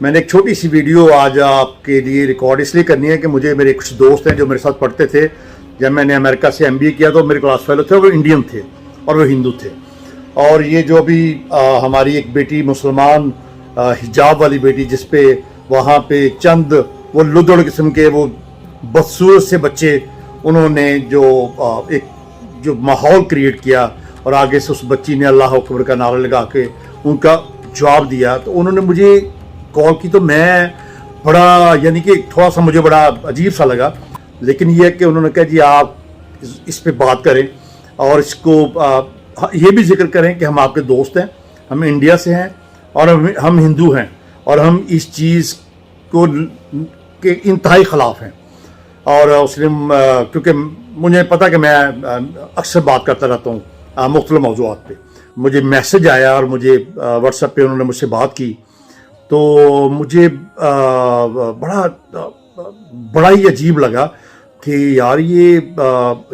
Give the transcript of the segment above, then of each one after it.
میں نے ایک چھوٹی سی ویڈیو آج آپ کے لیے ریکارڈ اس لیے کرنی ہے کہ مجھے میرے کچھ دوست ہیں جو میرے ساتھ پڑھتے تھے. جب میں نے امریکہ سے MBA کیا تو میرے کلاس فیلو تھے, وہ انڈین تھے اور وہ ہندو تھے. اور یہ جو بھی ہماری ایک بیٹی مسلمان حجاب والی بیٹی, جس پہ وہاں پہ چند وہ لدڑ قسم کے وہ بدصورت سے بچے, انہوں نے جو ماحول کریٹ کیا اور آگے سے اس بچی نے اللہ اکبر کا نعرہ لگا کے ان کا جواب دیا. تو انہوں نے مجھے کال کی تو میں بڑا یعنی کہ تھوڑا سا مجھے بڑا عجیب سا لگا, لیکن یہ کہ انہوں نے کہا جی آپ اس پہ بات کریں اور اس کو یہ بھی ذکر کریں کہ ہم آپ کے دوست ہیں, ہم انڈیا سے ہیں اور ہم ہندو ہیں اور ہم اس چیز کو کے انتہائی خلاف ہیں. اور اس نے کیونکہ مجھے پتا کہ میں اکثر بات کرتا رہتا ہوں مختلف موضوعات پہ, مجھے میسج آیا اور مجھے واٹس ایپ پہ انہوں نے مجھ سے بات کی تو مجھے بڑا ہی عجیب لگا کہ یار یہ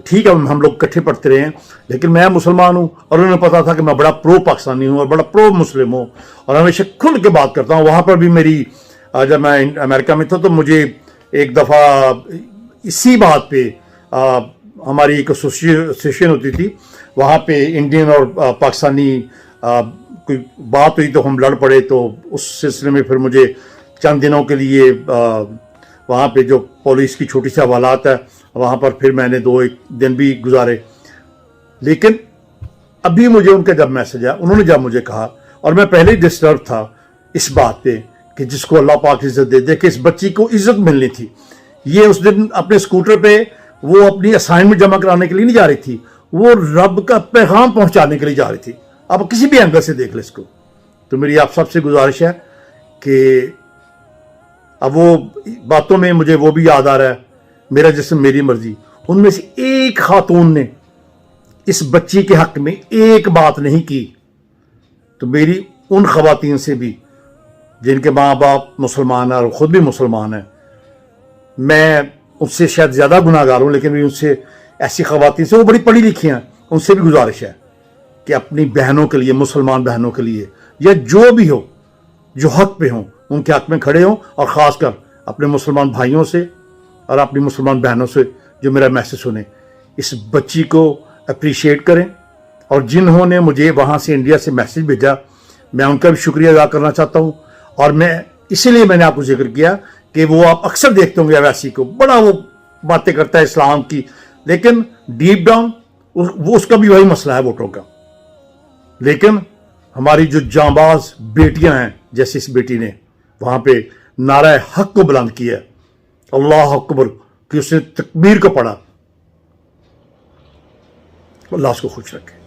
ٹھیک ہے ہم لوگ اکٹھے پڑھتے رہے ہیں, لیکن میں مسلمان ہوں اور انہوں نے پتا تھا کہ میں بڑا پرو پاکستانی ہوں اور بڑا پرو مسلم ہوں اور ہمیشہ کھل کے بات کرتا ہوں. وہاں پر بھی میری جب میں امریکہ میں تھا تو مجھے ایک دفعہ اسی بات پہ ہماری ایک ایسوسیشن ہوتی تھی, وہاں پہ انڈین اور پاکستانی کوئی بات ہوئی تو ہم لڑ پڑے. تو اس سلسلے میں پھر مجھے چند دنوں کے لیے وہاں پہ جو پولیس کی چھوٹی سی حوالات ہے وہاں پر پھر میں نے 2-1 دن بھی گزارے. لیکن ابھی مجھے ان کا جب میسج آیا, انہوں نے جب مجھے کہا, اور میں پہلے ہی ڈسٹرب تھا اس بات پہ کہ جس کو اللہ پاک عزت دے کہ اس بچی کو عزت ملنی تھی. یہ اس دن اپنے اسکوٹر پہ وہ اپنی اسائنمنٹ جمع کرانے کے لیے نہیں جا رہی تھی, وہ رب کا پیغام پہنچانے کے لیے جا رہی تھی. آپ کسی بھی اینگل سے دیکھ لیں اس کو. تو میری آپ سب سے گزارش ہے کہ اب وہ باتوں میں مجھے وہ بھی یاد آ رہا ہے, میرا جسم میری مرضی. ان میں سے ایک خاتون نے اس بچی کے حق میں ایک بات نہیں کی. تو میری ان خواتین سے بھی جن کے ماں باپ مسلمان ہیں اور خود بھی مسلمان ہیں, میں ان سے شاید زیادہ گناہ گار ہوں, لیکن ان سے ایسی خواتین سے, وہ بڑی پڑھی لکھی ہیں, ان سے بھی گزارش ہے کہ اپنی بہنوں کے لیے, مسلمان بہنوں کے لیے یا جو بھی ہو جو حق پہ ہوں ان کے حق میں کھڑے ہوں, اور خاص کر اپنے مسلمان بھائیوں سے اور اپنی مسلمان بہنوں سے جو میرا میسج سنیں, اس بچی کو اپریشیٹ کریں. اور جنہوں نے مجھے وہاں سے انڈیا سے میسج بھیجا, میں ان کا بھی شکریہ ادا کرنا چاہتا ہوں. اور میں اسی لیے میں نے آپ کو ذکر کیا کہ وہ آپ اکثر دیکھتے ہوں گے اویسی کو, بڑا وہ باتیں کرتا ہے اسلام کی, لیکن ڈیپ ڈاؤن وہ اس کا بھی وہی مسئلہ ہے ووٹوں کا. لیکن ہماری جو جانباز بیٹیاں ہیں, جیسے اس بیٹی نے وہاں پہ نعرہ حق کو بلند کیا, اللہ اکبر کہ اس نے تکبیر کو پڑھا. اللہ اس کو خوش رکھے.